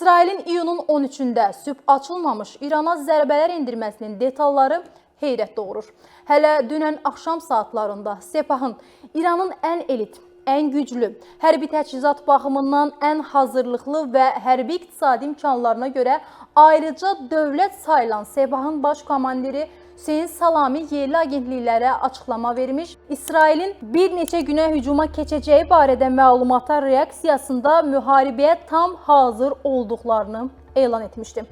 İsrailin iyunun 13-də sübh açılmamış İrana zərbələr endirməsinin detalları heyrət doğurur. Hələ dünən axşam saatlarında Sepahın İranın ən elit, ən güclü, hərbi təchizat baxımından ən hazırlıqlı və hərbi iqtisadi imkanlarına görə ayrıca dövlət sayılan Sepahın baş komandiri Hüseyin Salami yerli agentliklərə açıqlama vermiş, İsrailin bir neçə günə hücuma keçəcəyi barədə məlumata reaksiyasında müharibəyə tam hazır olduqlarını elan etmişdi.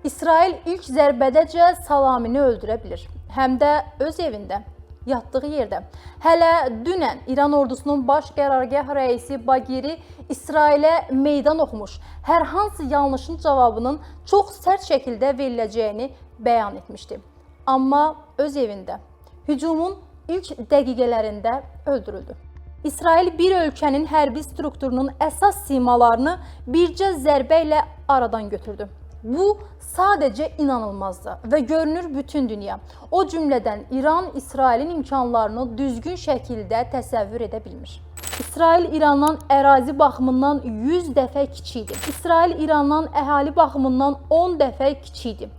İsrail ilk zərbədəcə Salamini öldürə bilir, həm də öz evində, yatdığı yerdə. Hələ dünən İran ordusunun baş qərargah rəisi Bagiri İsrailə meydan oxumuş, hər hansı yanlışın cavabının çox sərt şəkildə veriləcəyini bəyan etmişdi. Amma öz evində, hücumun ilk dəqiqələrində öldürüldü. İsrail bir ölkənin hərbi strukturunun əsas simalarını bircə zərbə ilə aradan götürdü. Bu sadəcə inanılmazdır və görünür bütün dünya, o cümlədən İran, İsrailin imkanlarını düzgün şəkildə təsəvvür edə bilmir. İsrail İrandan ərazi baxımından 100 dəfə kiçikdir. İsrail İrandan əhali baxımından 10 dəfə kiçikdir.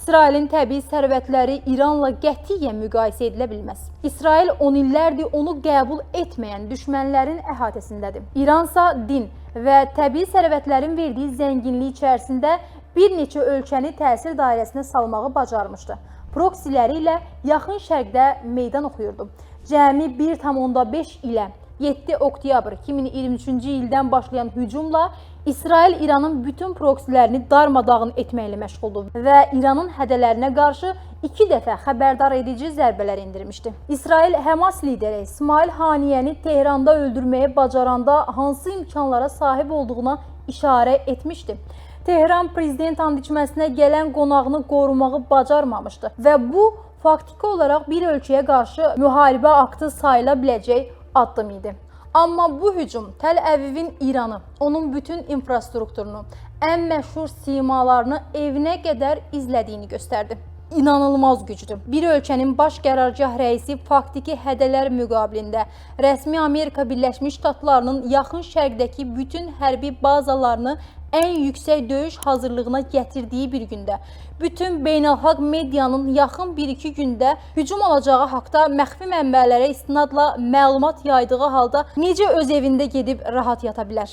İsrailin təbii sərvətləri İranla qətiyyən müqayisə edilə bilməz. İsrail 10 illərdir onu qəbul etməyən düşmənlərin əhatəsindədir. İransa din və təbii sərvətlərin verdiyi zənginlik içərisində bir neçə ölkəni təsir dairəsinə salmağı bacarmışdı. Proksiləri ilə yaxın şərqdə meydan oxuyurdu. Cəmi 1,5 ilə 7 oktyabr 2023-cü ildən başlayan hücumla İsrail İranın bütün proksilərini darmadağın etməklə məşğuldur və İranın hədələrinə qarşı 2 dəfə xəbərdar edici zərbələr endirmişdi. İsrail Həmas lideri İsmail Haniyəni Tehranda öldürməyə bacaranda hansı imkanlara sahib olduğuna işarə etmişdi. Tehran prezident and içməsinə gələn qonağını qorumağı bacarmamışdı və bu faktiki olaraq bir ölkəyə qarşı müharibə aktı sayıla biləcək addım idi. Amma bu hücum Təl Əvivin İranı, onun bütün infrastrukturunu, ən məşhur simalarını evinə qədər izlədiyini göstərdi. İnanılmaz gücdür. Bir ölkənin baş qərargah rəisi faktiki hədələr müqabilində rəsmi Amerika Birləşmiş Ştatlarının yaxın şərqdəki bütün hərbi bazalarını ən yüksək döyüş hazırlığına gətirdiyi bir gündə, bütün beynəlxalq medianın yaxın 1-2 gündə hücum olacağı haqda məxfi mənbələrə istinadla məlumat yaydığı halda necə öz evində gedib rahat yata bilər?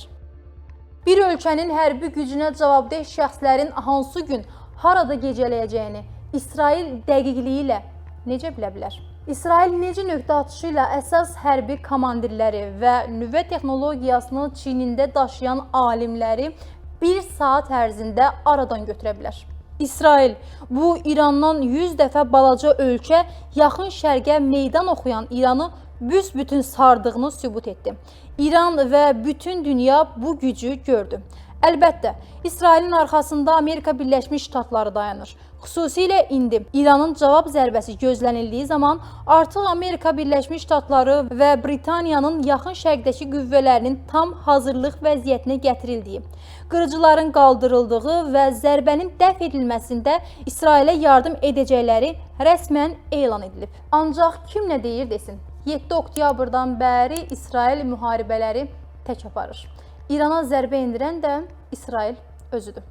Bir ölkənin hərbi gücünə cavabdeh şəxslərin hansı gün, harada gecələyəcəyini İsrail dəqiqliyi ilə necə bilə bilər? İsrail necə nöqtə atışı ilə əsas hərbi komandirləri və nüvə texnologiyasını çiynində daşıyan alimləri bir saat ərzində aradan götürə bilər. İsrail bu İrandan 100 dəfə balaca ölkə yaxın şərqə meydan oxuyan İranı büsbütün sardığını sübut etdi. İran və bütün dünya bu gücü gördü. Əlbəttə, İsrailin arxasında Amerika Birləşmiş Ştatları dayanır. Xüsusilə indi İranın cavab zərbəsi gözlənildiyi zaman artıq Amerika Birləşmiş Ştatları və Britaniyanın yaxın şərqdəki qüvvələrinin tam hazırlıq vəziyyətinə gətirildiyi, qırıcıların qaldırıldığı və zərbənin dəf edilməsində İsrailə yardım edəcəkləri rəsmən elan edilib. Ancaq kim nə deyir desin, 7 oktyabrdan bəri İsrail müharibələri tək aparır. İrana zərbə endirən də İsrail özüdür.